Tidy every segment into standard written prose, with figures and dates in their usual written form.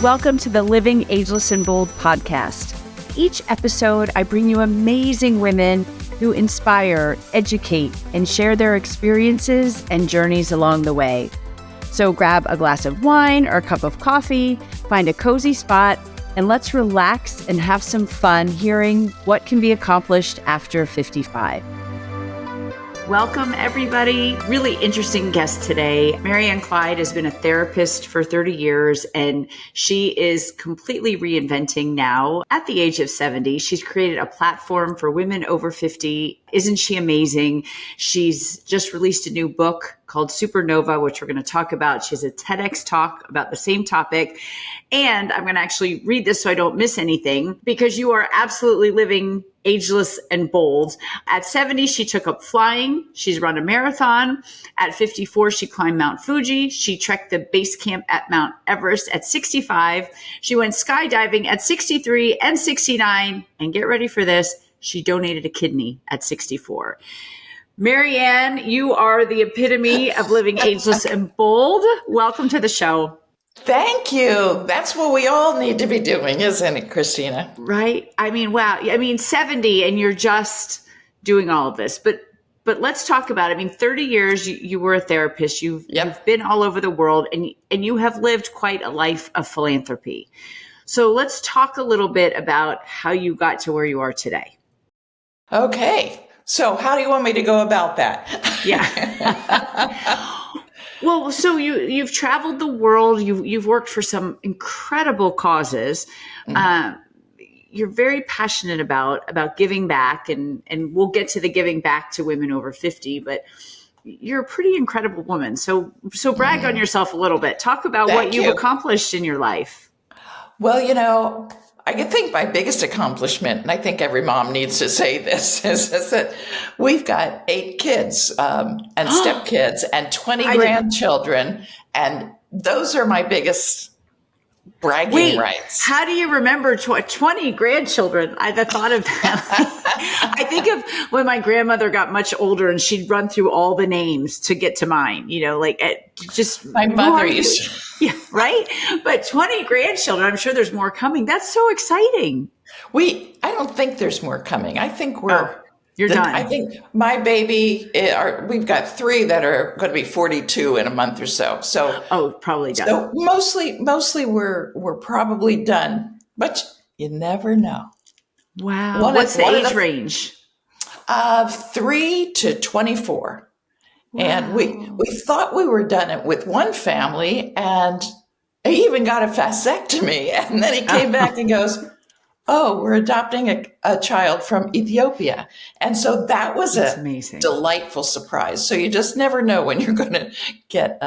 Welcome to the Living Ageless and Bold podcast. Each episode, I bring you amazing women who inspire, educate, and share their experiences and journeys along the way. So grab a glass of wine or a cup of coffee, find a cozy spot, and let's relax and have some fun hearing what can be accomplished after 55. Welcome, everybody. Really interesting guest today. Marianne Clyde has been a therapist for 30 years, and she is completely reinventing now at the age of 70. She's created a platform for women over 50. Isn't she amazing? She's just released a new book called Supernova, which we're going to talk about. She has a TEDx talk about the same topic. And I'm going to actually read this so I don't miss anything, because you are absolutely living ageless and bold. At 70, she took up flying. She's run a marathon. At 54, she climbed Mount Fuji. She trekked the base camp at Mount Everest. At 65, she went skydiving. At 63 and 69, and get ready for this, she donated a kidney at 64. Marianne, you are the epitome of living ageless and bold. Welcome to the show. Thank you. That's what we all need to be doing, isn't it, Christina? Right. I mean, wow. 70 and you're just doing all of this. But let's talk about it. I mean, 30 years you were a therapist. You've been all over the world, and you have lived quite a life of philanthropy. So let's talk a little bit about how you got to where you are today. Okay. So how do you want me to go about that? Yeah. Well, so you've traveled the world. You've worked for some incredible causes. Mm-hmm. You're very passionate about giving back, and we'll get to the giving back to women over 50. But you're a pretty incredible woman. So brag on yourself a little bit. Talk about what you've accomplished in your life. Well, I think my biggest accomplishment, and I think every mom needs to say this, is that we've got 8 kids and stepkids and 20 grandchildren, and those are my biggest bragging rights. How do you remember 20 grandchildren? I thought of that. I think of when my grandmother got much older and she'd run through all the names to get to mine, just my mother used to. Yeah, right? But 20 grandchildren, I'm sure there's more coming. That's so exciting. I don't think there's more coming. I think you're done. I think my baby, we've got 3 that are going to be 42 in a month or so. Probably done. So mostly we're probably done, but you never know. Wow. What's the age range? 3 to 24. Wow. And we thought we were done with one family, and he even got a vasectomy. And then he came back and goes, "Oh, we're adopting a child from Ethiopia." And so that was amazing. Delightful surprise. So you just never know when you're going to get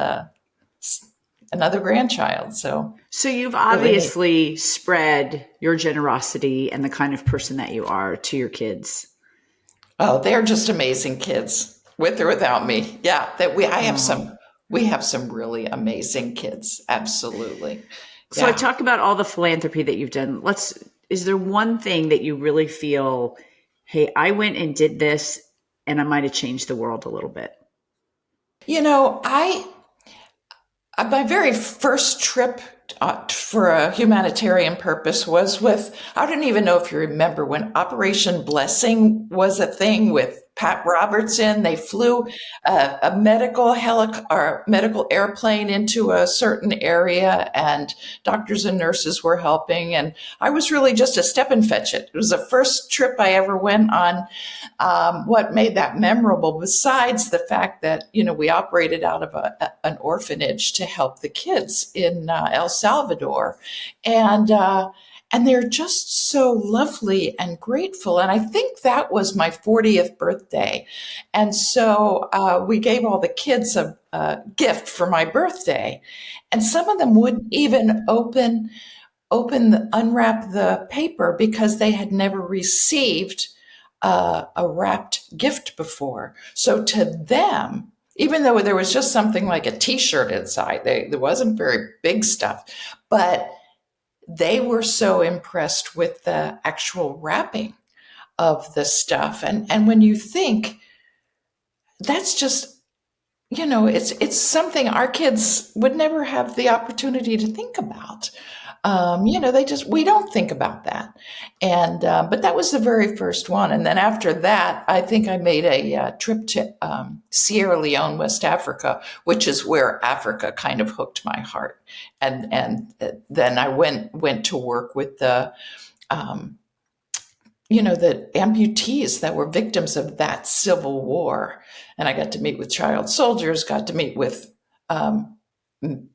another grandchild. So you've obviously spread your generosity and the kind of person that you are to your kids. Oh, they're just amazing kids, with or without me. Yeah, we have some really amazing kids. Absolutely. So I talk about all the philanthropy that you've done. Is there one thing that you really feel, hey, I went and did this and I might have changed the world a little bit? My very first trip for a humanitarian purpose was I don't even know if you remember when Operation Blessing was a thing with Pat Robertson. They flew a medical airplane into a certain area, and doctors and nurses were helping. And I was really just a step and fetch it. It was the first trip I ever went on. What made that memorable, besides the fact that, we operated out of an orphanage to help the kids in El Salvador. And they're just so lovely and grateful. And I think that was my 40th birthday. And so we gave all the kids a gift for my birthday. And some of them wouldn't even unwrap the paper because they had never received a wrapped gift before. So to them, even though there was just something like a T-shirt inside, there wasn't very big stuff, but they were so impressed with the actual wrapping of the stuff. And when you think, that's just, it's something our kids would never have the opportunity to think about. We don't think about that. And, but that was the very first one. And then after that, I think I made a trip to Sierra Leone, West Africa, which is where Africa kind of hooked my heart. And then I went to work with um, the amputees that were victims of that civil war. And I got to meet with child soldiers, got to meet with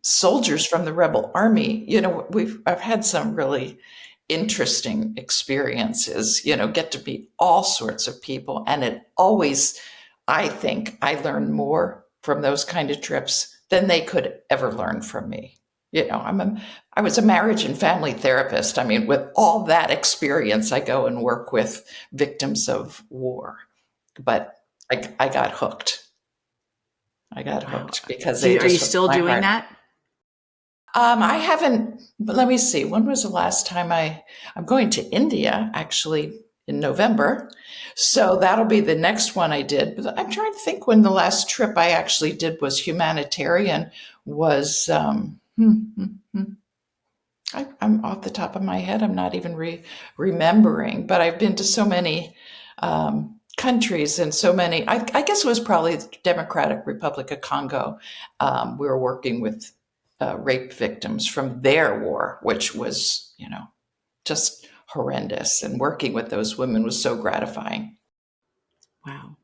soldiers from the rebel army. I've had some really interesting experiences, get to meet all sorts of people. And it always, I think I learned more from those kind of trips than they could ever learn from me. I was a marriage and family therapist. I mean, with all that experience, I go and work with victims of war. But I got hooked. I got hooked because Are you still doing that? I haven't. But let me see. When was the last time I'm going to India actually in November? So that'll be the next one I did. But I'm trying to think when the last trip I actually did was Humanitarian was. I'm off the top of my head. I'm not even remembering, but I've been to so many countries and so many. I guess it was probably the Democratic Republic of Congo. We were working with rape victims from their war, which was, just horrendous. And working with those women was so gratifying. Wow.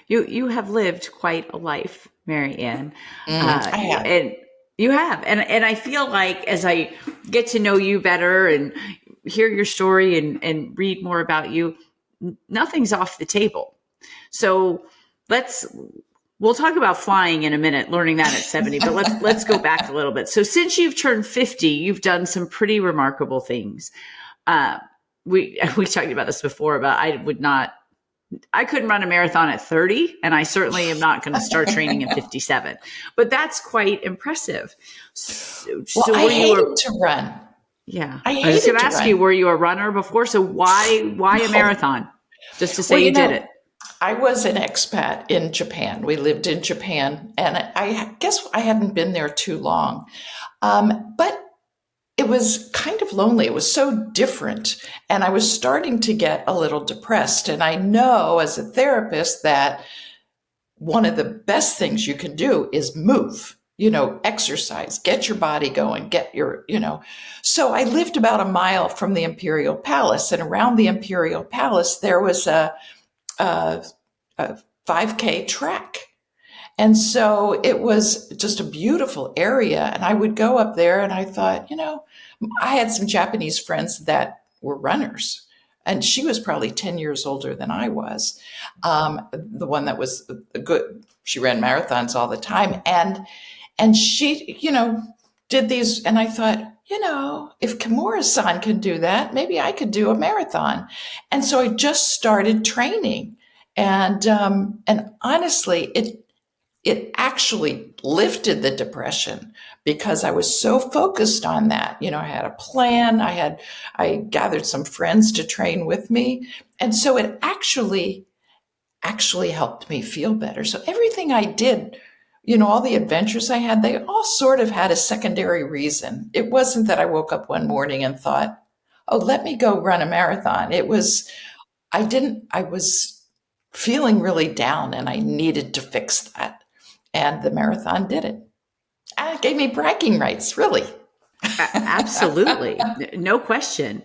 You have lived quite a life, Marianne. I have. And you have. And I feel like as I get to know you better and hear your story and read more about you, nothing's off the table. So we'll talk about flying in a minute, learning that at 70, but let's go back a little bit. So since you've turned 50, you've done some pretty remarkable things. We talked about this before, but I couldn't run a marathon at 30, and I certainly am not going to start training at 57. But that's quite impressive. I hated to run. Yeah, I was going to ask you, were you a runner before? So why a marathon? Just to say you did it. I was an expat in Japan. We lived in Japan, and I guess I hadn't been there too long. But it was kind of lonely. It was so different. And I was starting to get a little depressed. And I know as a therapist that one of the best things you can do is move, exercise, get your body going, So I lived about a mile from the Imperial Palace. And around the Imperial Palace, there was a 5K track. And so it was just a beautiful area. And I would go up there and I thought, I had some Japanese friends that were runners. And she was probably 10 years older than I was. The one that was good, she ran marathons all the time. And she, did these. And I thought, if Kimura-san can do that, maybe I could do a marathon. And so I just started training. And honestly, it actually lifted the depression because I was so focused on that. I had a plan. I gathered some friends to train with me. And so it actually helped me feel better. So everything I did, all the adventures I had, they all sort of had a secondary reason. It wasn't that I woke up one morning and thought, oh, let me go run a marathon. I was feeling really down and I needed to fix that. And the marathon did it. It gave me bragging rights, really. Absolutely. No question.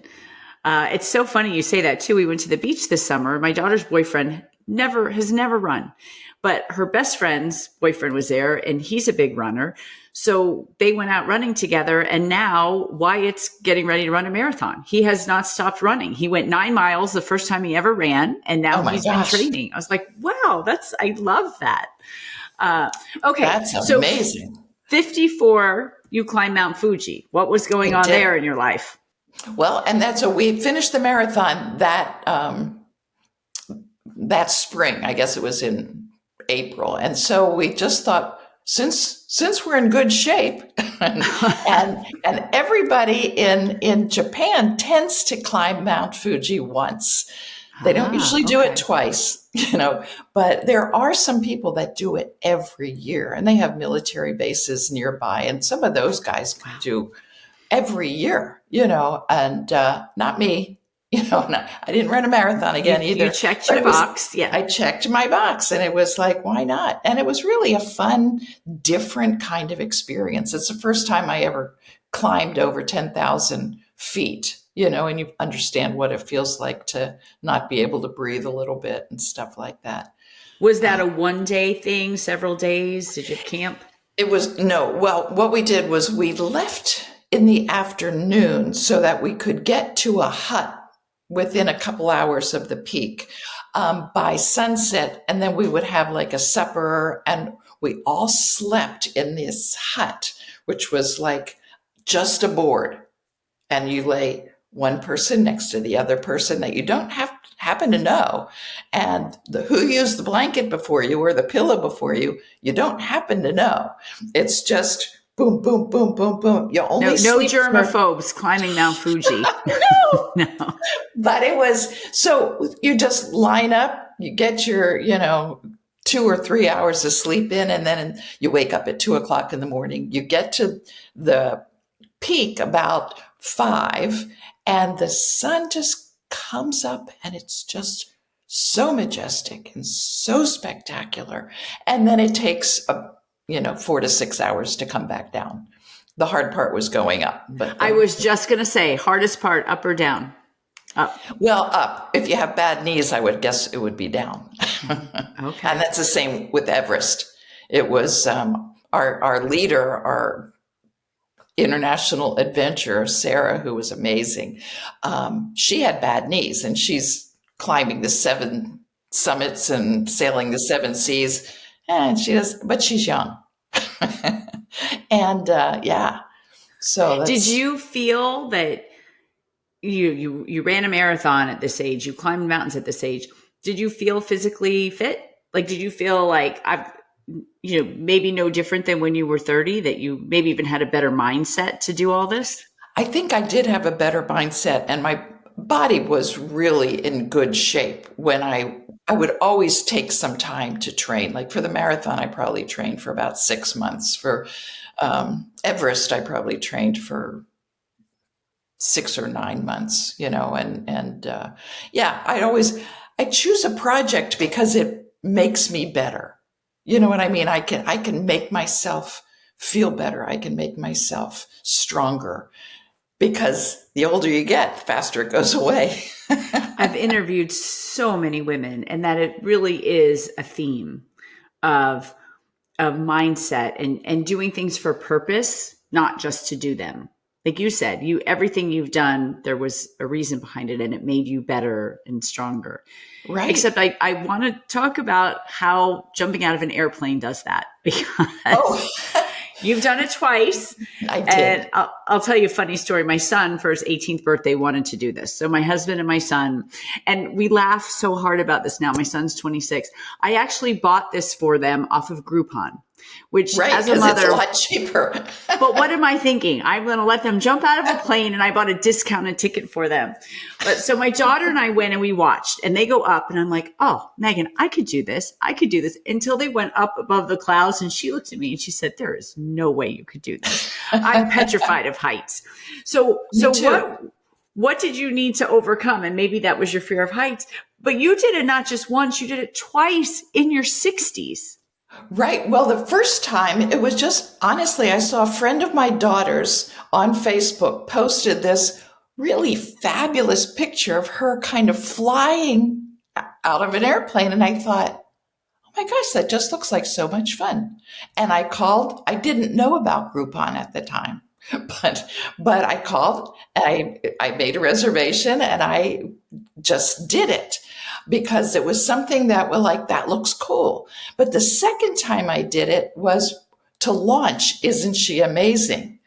It's so funny you say that too. We went to the beach this summer. My daughter's boyfriend has never run, but her best friend's boyfriend was there and he's a big runner. So they went out running together, and now Wyatt's getting ready to run a marathon. He has not stopped running. He went 9 miles the first time he ever ran, and now he's been training. I was like, wow, I love that. Okay. That's amazing. 54, you climbed Mount Fuji. What was going on there in your life? Well, and we finished the marathon that spring. I guess it was in April. And so we just thought, since we're in good shape and everybody in Japan tends to climb Mount Fuji once. They don't usually do it twice, but there are some people that do it every year, and they have military bases nearby. And some of those guys can do every year, and not me, I didn't run a marathon again You either. checked But your box. Yeah. I checked my box, and it was like, why not? And it was really a fun, different kind of experience. It's the first time I ever climbed over 10,000 feet, and you understand what it feels like to not be able to breathe a little bit and stuff like that. Was that a one-day thing, several days? Did you camp? It was no. Well, what we did was we left in the afternoon so that we could get to a hut within a couple hours of the peak by sunset. And then we would have like a supper, and we all slept in this hut, which was like just a board. And you lay one person next to the other person that you don't happen to know. And who used the blanket before you or the pillow before you, you don't happen to know. It's just boom, boom, boom, boom, boom. You only no germaphobes climbing Mount Fuji. No. No. But it was, so you just line up, you get your, 2 or 3 hours of sleep in, and then you wake up at 2:00 in the morning. You get to the peak about 5, and the sun just comes up, and it's just so majestic and so spectacular. And then it takes 4 to 6 hours to come back down. The hard part was going up. But I was just going to say, hardest part, up or down? Up. Well, up. If you have bad knees, I would guess it would be down. Okay. And that's the same with Everest. It was our leader, our international adventurer, Sarah, who was amazing. She had bad knees, and she's climbing the 7 summits and sailing the 7 seas, and but she's young. And yeah. So did you feel that you ran a marathon at this age, you climbed mountains at this age? Did you feel physically fit? Like, did you feel like maybe no different than when you were 30, that you maybe even had a better mindset to do all this? I think I did have a better mindset, and my body was really in good shape when I would always take some time to train. Like for the marathon, I probably trained for about 6 months. For Everest, I probably trained for 6 or 9 months, I choose a project because it makes me better. You know what I mean? I can make myself feel better. I can make myself stronger, because the older you get, the faster it goes away. I've interviewed so many women, and that it really is a theme of mindset and doing things for purpose, not just to do them. Like you said, everything you've done, there was a reason behind it, and it made you better and stronger. Right. Except I want to talk about how jumping out of an airplane does that, because you've done it twice. I did. And I'll tell you a funny story. My son, for his 18th birthday, wanted to do this. So my husband and my son, and we laugh so hard about this now. My son's 26. I actually bought this for them off of Groupon, which as a mother, it's a lot cheaper. But what am I thinking? I'm going to let them jump out of a plane, and I bought a discounted ticket for them. But so my daughter and I went and we watched, and they go up, and I'm like, oh, Megan, I could do this. I could do this, until they went up above the clouds. And she looked at me and she said, there is no way you could do this. I'm petrified of heights. So what did you need to overcome? And maybe that was your fear of heights, but you did it not just once, you did it twice in your 60s. Right. Well, the first time it was just, honestly, I saw a friend of my daughter's on Facebook posted this really fabulous picture of her kind of flying out of an airplane. And I thought, oh my gosh, that just looks like so much fun. And I called. I didn't know about Groupon at the time, but I called, and I made a reservation, and I just did it, because it was something that was like, that looks cool. But the second time I did it was to launch Isn't She Amazing?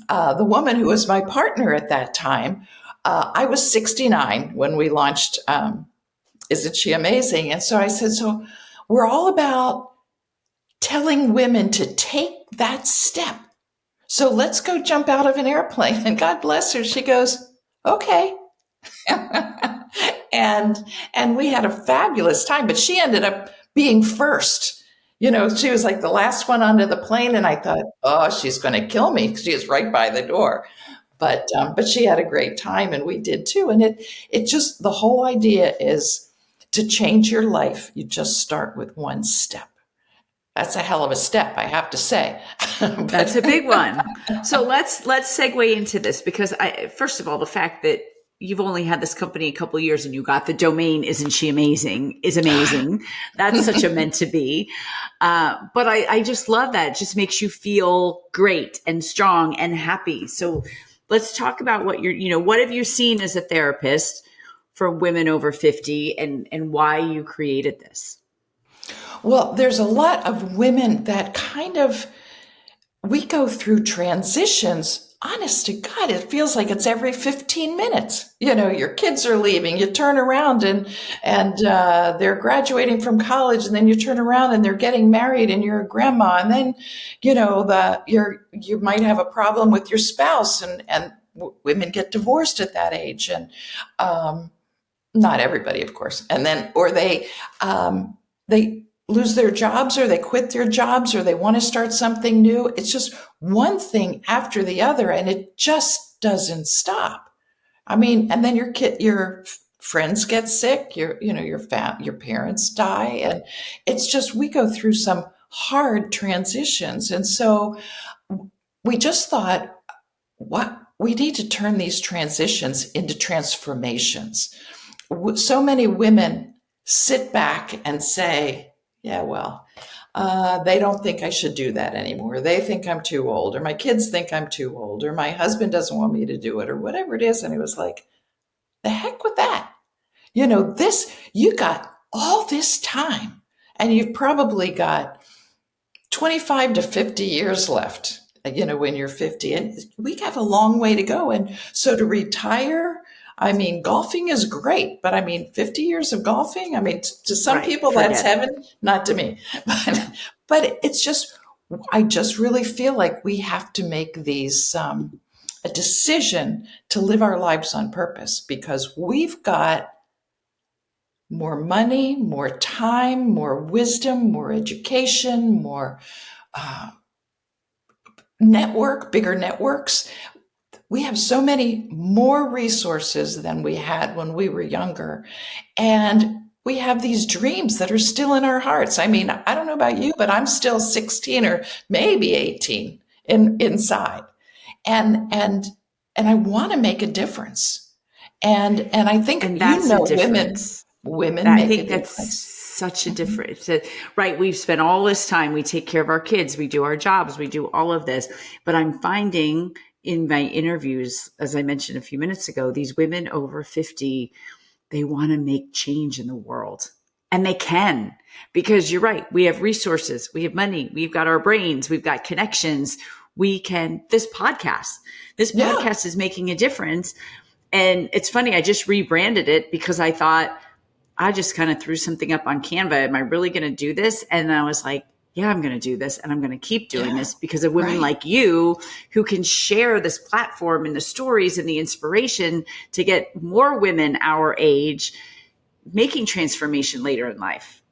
The woman who was my partner at that time, I was 69 when we launched Isn't She Amazing? And so I said, so we're all about telling women to take that step. So let's go jump out of an airplane. And God bless her, she goes, okay. And we had a fabulous time, but she ended up being first. She was like the last one onto the plane, and I thought, oh, she's going to kill me, because she was right by the door. but she had a great time, and we did too. And it just, the whole idea is to change your life. You just start with one step. That's a hell of a step, I have to say. That's a big one. So let's segue into this, because first of all, the fact that you've only had this company a couple of years and you got the domain "Isn't she amazing?" is amazing. That's such a meant to be. But I just love that. It just makes you feel great and strong and happy. So let's talk about what what have you seen as a therapist for women over 50, and why you created this? Well, there's a lot of women that we go through transitions. Honest to God, it feels like it's every 15 minutes. Your kids are leaving, you turn around and they're graduating from college, and then you turn around and they're getting married and you're a grandma. And then, you might have a problem with your spouse, and women get divorced at that age. And, not everybody, of course. And then, or they lose their jobs, or they quit their jobs, or they want to start something new. It's just one thing after the other, and it just doesn't stop. I mean, and then your friends get sick, your parents die, and it's just, we go through some hard transitions. And so we just thought, we need to turn these transitions into transformations. So many women sit back and say, yeah, well, they don't think I should do that anymore. They think I'm too old, or my kids think I'm too old, or my husband doesn't want me to do it, or whatever it is. And it was like, the heck with that. You got all this time, and you've probably got 25 to 50 years left, when you're 50. And we have a long way to go. And so to retire, I mean, golfing is great, but 50 years of golfing, to some people that's heaven, not to me. But it's just, I just really feel like we have to make these, a decision to live our lives on purpose, because we've got more money, more time, more wisdom, more education, more bigger networks. We have so many more resources than we had when we were younger. And we have these dreams that are still in our hearts. I don't know about you, but I'm still 16 or maybe 18 inside. And I want to make a difference. And I think, women I make think a that's difference. such a difference. Right. We've spent all this time, we take care of our kids, we do our jobs, we do all of this. But I'm finding in my interviews, as I mentioned a few minutes ago, these women over 50, they want to make change in the world. And they can, because you're right. We have resources, we have money, we've got our brains, we've got connections. This podcast is making a difference. And it's funny, I just rebranded it because I thought, I just kind of threw something up on Canva. Am I really going to do this? And I was like, yeah, I'm going to do this, and I'm going to keep doing this because of women like you who can share this platform and the stories and the inspiration to get more women our age making transformation later in life.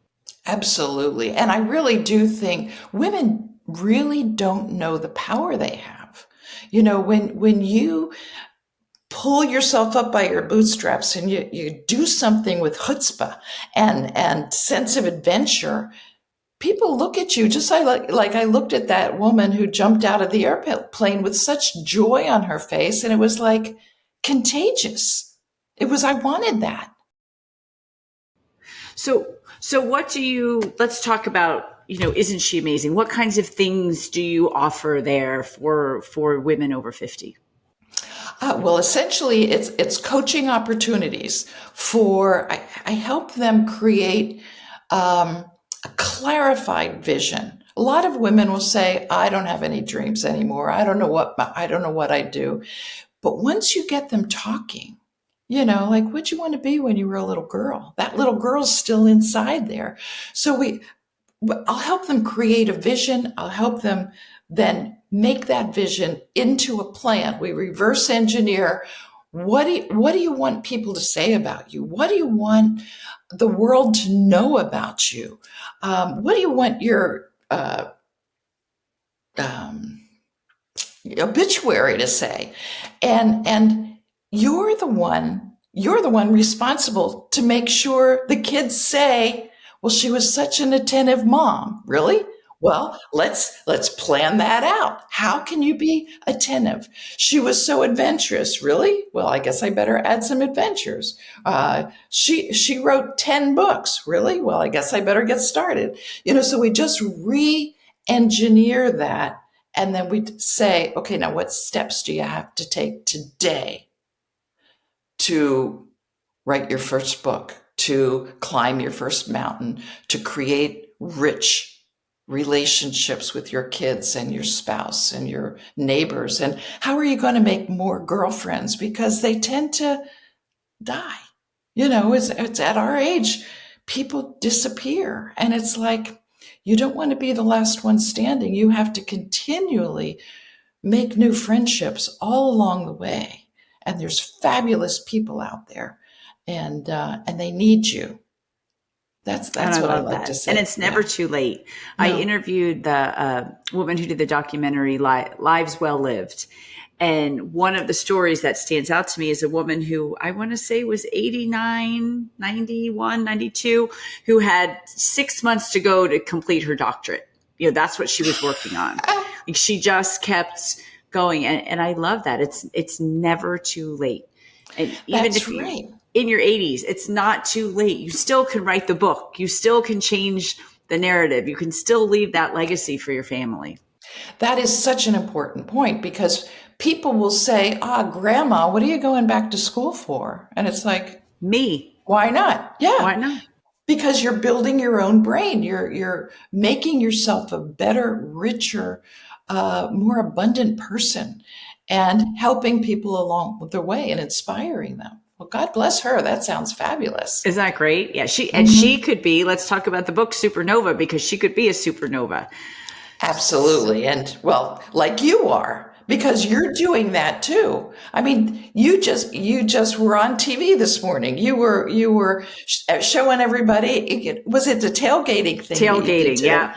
Absolutely. And I really do think women really don't know the power they have. When you pull yourself up by your bootstraps and you do something with chutzpah and sense of adventure, people look at you just like I looked at that woman who jumped out of the airplane with such joy on her face, and it was like contagious. I wanted that. So let's talk about, Isn't She Amazing? What kinds of things do you offer there for women over 50? Well, essentially, it's coaching opportunities I help them create a clarified vision. A lot of women will say, I don't have any dreams anymore. I don't know what I do. But once you get them talking, like, what'd you want to be when you were a little girl? That little girl's still inside there. So I'll help them create a vision. I'll help them then make that vision into a plan. We reverse engineer. What do you want people to say about you? What do you want the world to know about you? What do you want obituary to say. And you're the one responsible to make sure the kids say, well, she was such an attentive mom. Really? Well, let's plan that out. How can you be attentive? She was so adventurous. Really? Well, I guess I better add some adventures. She wrote 10 books. Really? Well, I guess I better get started. So we just re-engineer that. And then we say, okay, now what steps do you have to take today to write your first book, to climb your first mountain, to create rich relationships with your kids and your spouse and your neighbors? And how are you going to make more girlfriends? Because they tend to die. It's at our age, people disappear. And it's like, you don't want to be the last one standing. You have to continually make new friendships all along the way. And there's fabulous people out there, and they need you. That's what I like to say. And it's never too late. No. I interviewed the woman who did the documentary Lives Well Lived. And one of the stories that stands out to me is a woman who I want to say was 89, 91, 92, who had 6 months to go to complete her doctorate. That's what she was working on. She just kept going. And I love that. It's never too late. And even That's if right. In your 80s, it's not too late. You still can write the book. You still can change the narrative. You can still leave that legacy for your family. That is such an important point, because people will say, Grandma, what are you going back to school for? And it's like, me. Why not? Yeah. Why not? Because you're building your own brain. You're making yourself a better, richer, more abundant person, and helping people along the way and inspiring them. Well, God bless her. That sounds fabulous. Isn't that great? Yeah. She could be, let's talk about the book Supernova, because she could be a supernova. Absolutely. And well, like you are, because you're doing that too. I mean, you just were on TV this morning. You were showing everybody. Was it the tailgating thing? Tailgating. Yeah.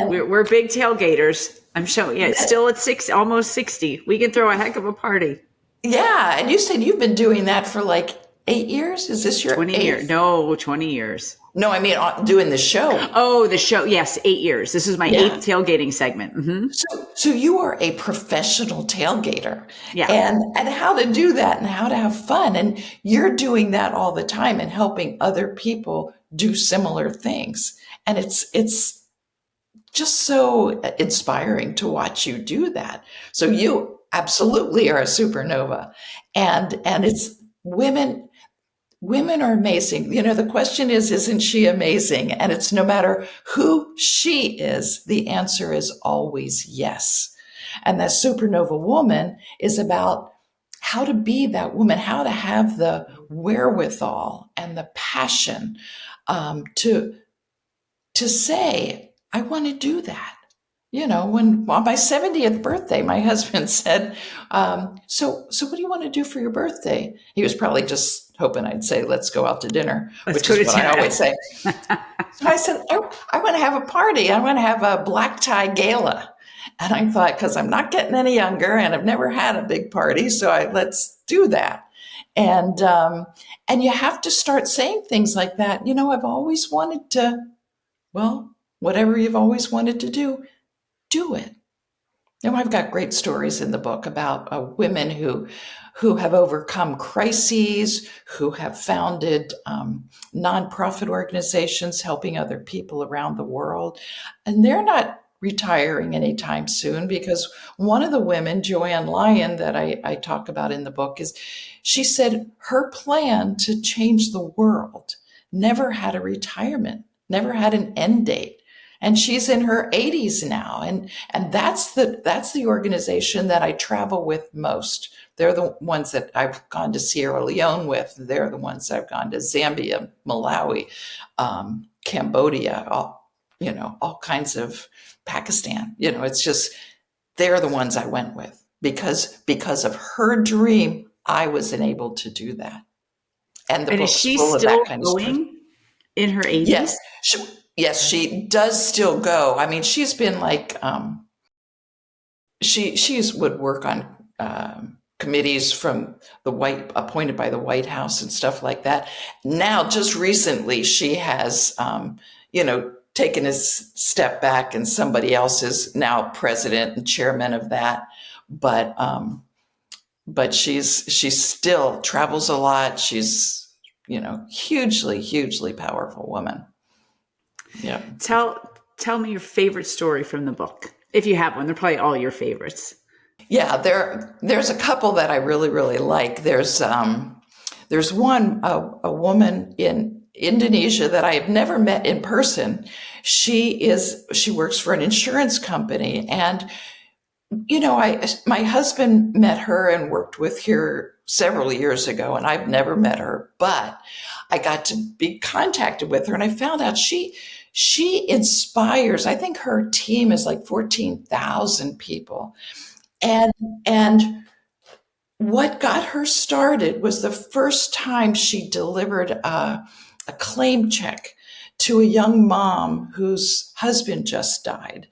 We're big tailgaters. I'm showing. Yeah. It's still at almost 60. We can throw a heck of a party. Yeah. And you said you've been doing that for like 8 years. Is this your 20 8th? years? No, 20 years. No, I mean, doing the show. Oh, the show. Yes. 8 years. This is my 8th tailgating segment. Mm-hmm. So you are a professional tailgater. Yeah. And how to do that and how to have fun. And you're doing that all the time and helping other people do similar things. And it's just so inspiring to watch you do that. So you absolutely are a supernova. And it's women are amazing. The question is, isn't she amazing? And it's no matter who she is, the answer is always yes. And that supernova woman is about how to be that woman, how to have the wherewithal and the passion to say, I want to do that. When on my 70th birthday, my husband said, so what do you want to do for your birthday? He was probably just hoping I'd say, let's go out to dinner, which is what I always say. So I said, I want to have a party. I want to have a black tie gala. And I thought, because I'm not getting any younger and I've never had a big party, so let's do that. And you have to start saying things like that. I've always wanted to, well, whatever you've always wanted to do it. I've got great stories in the book about women who have overcome crises, who have founded nonprofit organizations helping other people around the world. And they're not retiring anytime soon, because one of the women, Joanne Lyon, that I talk about in the book, she said her plan to change the world never had a retirement, never had an end date. And she's in her 80s now. And that's the organization that I travel with most. They're the ones that I've gone to Sierra Leone with. They're the ones I've gone to Zambia, Malawi, Cambodia, all kinds of Pakistan. It's just, they're the ones I went with because of her dream. I was able to do that. And the book's full of that kind of stuff. Is she still going in her 80s? Yes, she does still go. I mean, she's been like she's would work on committees from appointed by the White House and stuff like that. Now, just recently, she has, taken a step back, and somebody else is now president and chairman of that. But she still travels a lot. She's, hugely, hugely powerful woman. Yeah. Tell me your favorite story from the book. If you have one, they're probably all your favorites. Yeah, there's a couple that I really, really like. There's one, a woman in Indonesia that I have never met in person. She works for an insurance company, and my husband met her and worked with her several years ago, and I've never met her, but I got to be contacted with her, and I found out she inspires. I think her team is like 14,000 people. And what got her started was the first time she delivered a claim check to a young mom whose husband just died.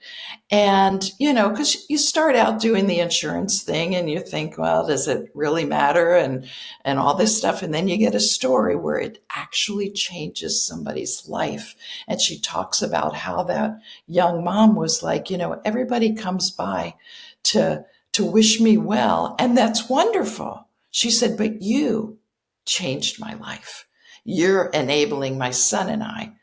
And, because you start out doing the insurance thing and you think, well, does it really matter? And all this stuff. And then you get a story where it actually changes somebody's life. And she talks about how that young mom was like, everybody comes by to wish me well. And that's wonderful. She said, but you changed my life. You're enabling my son and I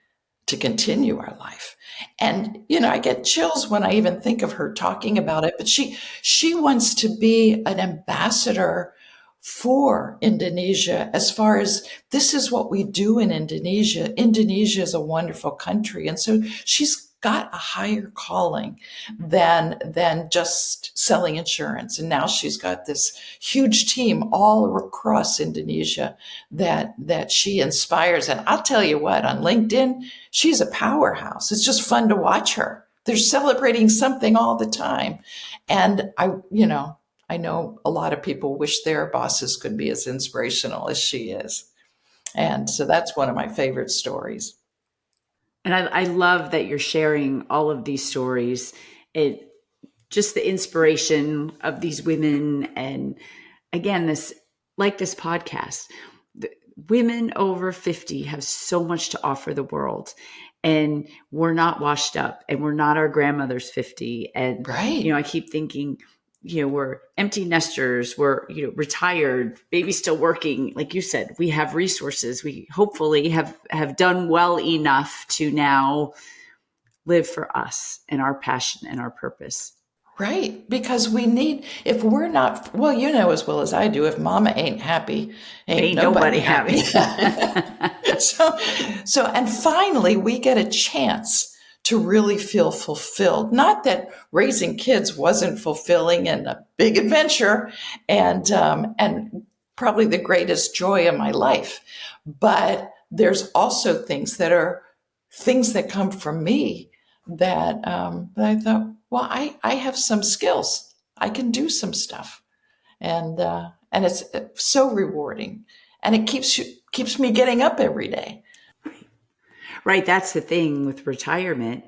to continue our life. And, I get chills when I even think of her talking about it, but she wants to be an ambassador for Indonesia as far as this is what we do in Indonesia. Indonesia is a wonderful country. And so she's got a higher calling than just selling insurance. And now she's got this huge team all across Indonesia that she inspires. And I'll tell you what, on LinkedIn, she's a powerhouse. It's just fun to watch her. They're celebrating something all the time. And I know a lot of people wish their bosses could be as inspirational as she is. And so that's one of my favorite stories. And I love that you're sharing all of these stories. Just the inspiration of these women. And again, this podcast, women over 50 have so much to offer the world. And we're not washed up, and we're not our grandmother's 50. And, right. I keep thinking, we're empty nesters, we're, retired, baby still working. Like you said, we have resources. We hopefully have done well enough to now live for us and our passion and our purpose. Right. Because if we're not, well, as well as I do, if mama ain't happy, ain't nobody happy. So, and finally we get a chance to really feel fulfilled. Not that raising kids wasn't fulfilling and a big adventure and probably the greatest joy of my life. But there's also things that come from me that I thought, well, I have some skills. I can do some stuff. And it's so rewarding. And it keeps me getting up every day. Right. That's the thing with retirement.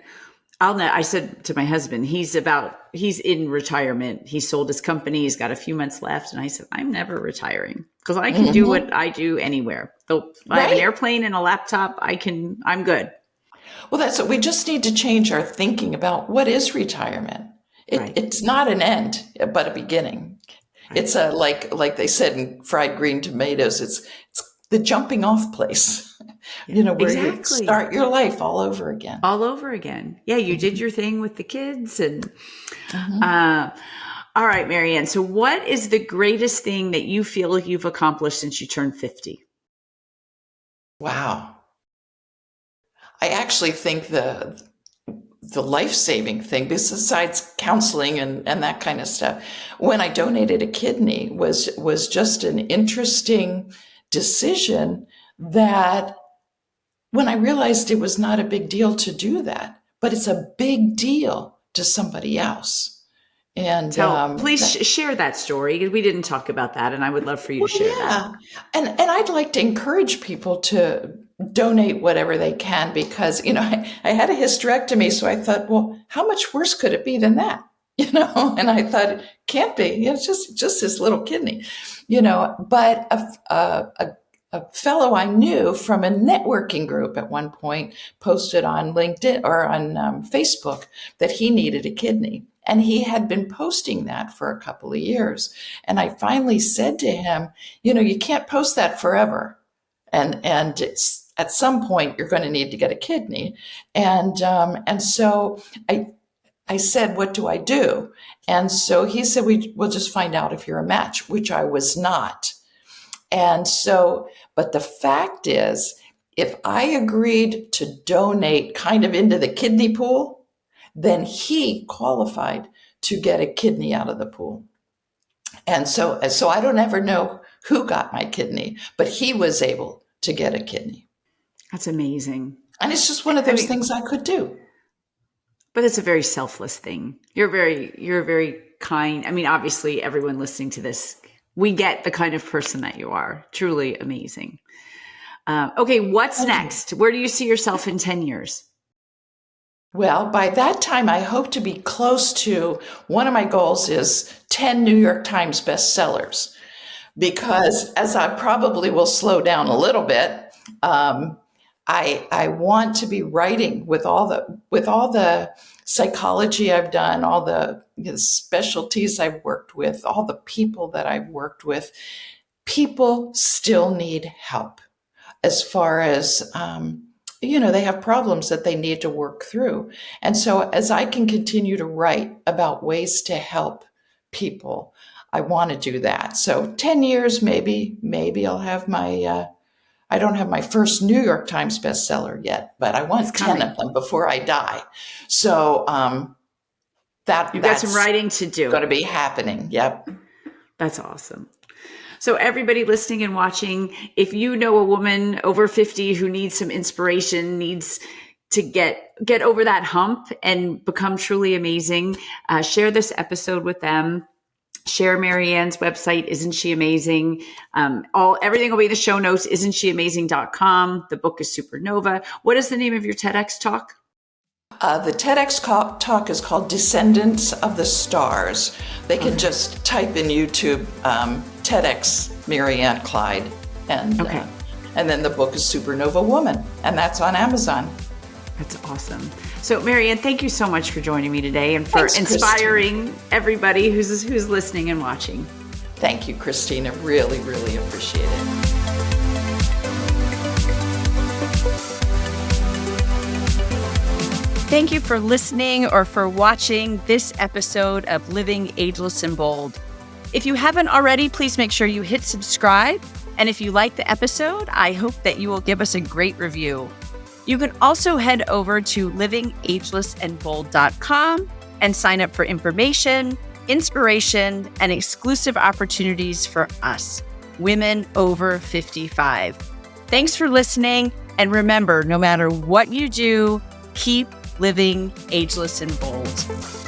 I said to my husband, he's in retirement. He sold his company. He's got a few months left. And I said, I'm never retiring because I can do what I do anywhere. So if I have an airplane and a laptop, I'm good. Well, that's what we just need to change our thinking about what is retirement. It's not an end, but a beginning. Right. It's like they said in Fried Green Tomatoes, it's the jumping off place. Where you start your life all over again. All over again. Yeah, you did your thing with the kids. And all right, Marianne. So what is the greatest thing that you feel you've accomplished since you turned 50? Wow. I actually think the life-saving thing, besides counseling and that kind of stuff, when I donated a kidney was just an interesting decision that when I realized it was not a big deal to do that, but it's a big deal to somebody else. And please share that story. We didn't talk about that, and I would love for you to share that. And I'd like to encourage people to donate whatever they can because, I had a hysterectomy, so I thought, well, how much worse could it be than that? And I thought, can't be. It's just this little kidney, but a fellow I knew from a networking group at one point posted on LinkedIn or on Facebook that he needed a kidney. And he had been posting that for a couple of years. And I finally said to him, you can't post that forever. And it's, at some point you're going to need to get a kidney. And so I said, what do I do? And so he said, we'll just find out if you're a match, which I was not. And so, but the fact is, if I agreed to donate kind of into the kidney pool, then he qualified to get a kidney out of the pool. And so I don't ever know who got my kidney, but he was able to get a kidney. That's amazing. And it's just one of those things I could do. But it's a very selfless thing. You're very kind. I mean, obviously everyone listening to this, we get the kind of person that you are. Truly amazing. Okay, what's next? Where do you see yourself in 10 years? Well, by that time, I hope to be close to, one of my goals is 10 New York Times bestsellers, because as I probably will slow down a little bit, I want to be writing with all the psychology I've done, all the specialties I've worked with, all the people that I've worked with. People still need help as far as, they have problems that they need to work through. And so as I can continue to write about ways to help people, I want to do that. So 10 years, maybe I'll have my, I don't have my first New York Times bestseller yet, but I want 10 of them before I die. So you've got some writing to do. Going to be happening. Yep. That's awesome. So everybody listening and watching, if you know a woman over 50 who needs some inspiration, needs to get over that hump and become truly amazing, share this episode with them. Share Marianne's website, Isn't She Amazing? Everything will be in the show notes, isn'tsheamazing.com. The book is Supernova. What is the name of your TEDx talk? The TEDx talk is called Descendants of the Stars. They can just type in YouTube, TEDx Marianne Clyde, and then the book is Supernova Woman, and that's on Amazon. That's awesome. So Marianne, thank you so much for joining me today and for inspiring everybody who's listening and watching. Thank you, Christina. Really, really appreciate it. Thank you for listening or for watching this episode of Living Ageless and Bold. If you haven't already, please make sure you hit subscribe. And if you like the episode, I hope that you will give us a great review. You can also head over to livingagelessandbold.com and sign up for information, inspiration, and exclusive opportunities for us, women over 55. Thanks for listening. And remember, no matter what you do, keep living ageless and bold.